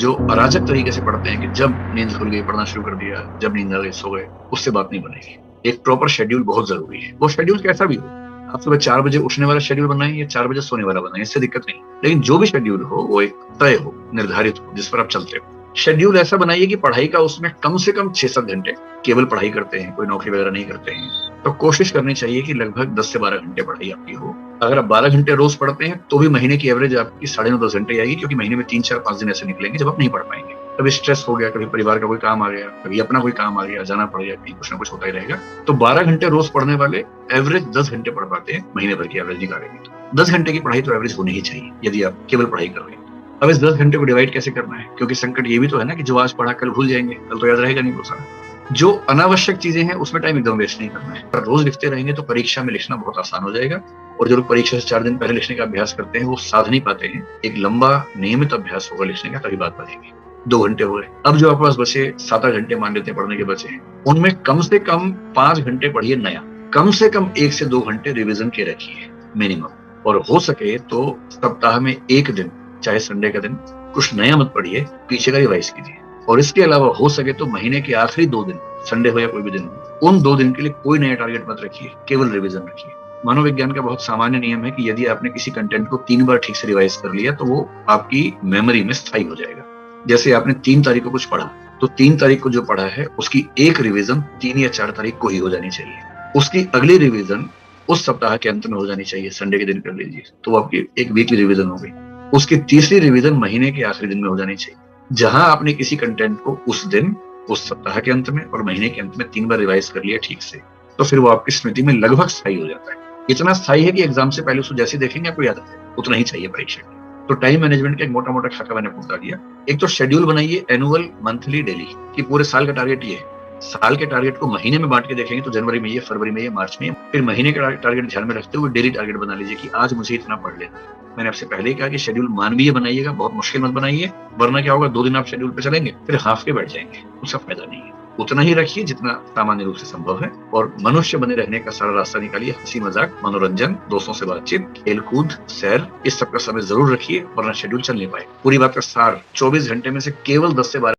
जो अराजक तरीके से पढ़ते हैं कि जब नींद खुल गई पढ़ना शुरू कर दिया, जब नींद आ गई सो गए, उससे बात नहीं बनेगी। एक प्रॉपर शेड्यूल बहुत जरूरी है। वो शेड्यूल कैसा भी हो, आप सुबह 4 बजे उठने वाला शेड्यूल बनाएं या 4 बजे सोने वाला बनाएं, इससे दिक्कत नहीं। लेकिन जो भी शेड्यूल हो वो एक तय हो, निर्धारित हो, जिस पर आप चलते हो। शेड्यूल ऐसा बनाइए कि पढ़ाई का उसमें कम से कम 6-7 घंटे केवल पढ़ाई करते हैं, कोई नौकरी वगैरह नहीं करते हैं, तो कोशिश करनी चाहिए कि लगभग 10 से 12 घंटे पढ़ाई आपकी हो। अगर आप 12 घंटे रोज पढ़ते हैं तो भी महीने की एवरेज आपकी 9.5-10 घंटे आएगी, क्योंकि महीने में 3-4-5 दिन ऐसे निकलेंगे जब आप नहीं पढ़ पाएंगे। कभी स्ट्रेस हो गया, कभी परिवार का कोई काम आ गया, कभी अपना कोई काम आ गया, जाना पड़ गया, कहीं कुछ ना कुछ होता ही रहेगा। तो 12 घंटे रोज पढ़ने वाले एवरेज 10 घंटे पढ़ पाते हैं, महीने भर की एवरेज निकालेंगे तो 10 घंटे की पढ़ाई तो एवरेज होनी ही चाहिए यदि आप केवल पढ़ाई कर रहे हैं। अब इस 10 घंटे को डिवाइड कैसे करना है, क्योंकि संकट ये भी तो है ना कि जो आज पढ़ा कल भूल जाएंगे, कल तो याद रहेगा नहीं वो सारा। जो अनावश्यक चीजें हैं उसमें टाइम एकदम वेस्ट नहीं करना है। पर रोज लिखते रहेंगे तो परीक्षा में लिखना बहुत आसान हो जाएगा। और जो लोग परीक्षा से 4 दिन पहले लिखने का अभ्यास करते हैं वो साध नहीं पाते हैं। एक लंबा नियमित अभ्यास होगा लिखने का, तभी बात बनेगी। 2 घंटे हो गए। अब जो आपके पास बचे 7-8 घंटे मान लेते हैं पढ़ने के बचे हैं, उनमें कम से कम 5 घंटे पढ़िए नया, कम से कम 1 से 2 घंटे रिविजन के रखिए मिनिमम। और हो सके तो सप्ताह में 1 दिन, चाहे संडे का दिन, कुछ नया मत पढ़िए, पीछे का रिवाइज कीजिए। और इसके अलावा हो सके तो महीने के आखिरी 2 दिन, संडे हो या कोई भी दिन हो, उन 2 दिन के लिए कोई नया टारगेट मत रखिए, केवल रिवीजन रखिए। मनोविज्ञान का बहुत सामान्य नियम है कि यदि आपने किसी कंटेंट को 3 बार ठीक से रिवाइज कर लिया तो वो आपकी मेमोरी में स्थायी हो जाएगा। जैसे आपने 3 तारीख को कुछ पढ़ा, तो 3 तारीख को जो पढ़ा है उसकी एक रिवीजन 3 या 4 तारीख को ही हो जानी चाहिए। उसकी अगली रिवीजन उस सप्ताह के अंत में हो जानी चाहिए, संडे के दिन कर लीजिए तो आपकी एक वीकली रिवीजन हो गई। उसकी तीसरी रिवीजन महीने के आखिरी दिन में हो जानी चाहिए। जहां आपने किसी कंटेंट को उस दिन, उस सप्ताह के अंत में और महीने के अंत में 3 बार रिवाइज कर लिया ठीक से, तो फिर वो आपकी स्मृति में लगभग स्थायी हो जाता है। इतना स्थायी है कि एग्जाम से पहले उसको जैसे देखेंगे आपको याद आता है, उतना ही चाहिए परीक्षा के। तो टाइम मैनेजमेंट का एक मोटा मोटा खाका मैंने आपको बता दिया। एक तो शेड्यूल बनाइए एनुअल, मंथली, डेली, कि पूरे साल का टारगेट ये है। साल के टारगेट को महीने में बांट के देखेंगे तो जनवरी में ये, फरवरी में ये, मार्च में। फिर महीने का टारगेट ध्यान में रखते हुए डेली टारगेट बना लीजिए कि आज मुझे इतना पढ़ लेना है। मैंने आपसे पहले ही कहा कि शेड्यूल मानवीय बनाइएगा, बहुत मुश्किल मत बनाइए, वरना क्या होगा 2 दिन आप शेड्यूल पे चलेंगे फिर हाफ के बैठ जाएंगे, उसका फायदा नहीं है। उतना ही रखिए जितना सामान्य रूप से संभव है, और मनुष्य बने रहने का सारा रास्ता निकालिए। हंसी मजाक, मनोरंजन, दोस्तों से बातचीत, खेल कूद, सैर, इस सब का समय जरूर रखिए, वरना शेड्यूल चल नहीं पाए। पूरी बात का सार 24 घंटे में से केवल 10 से 12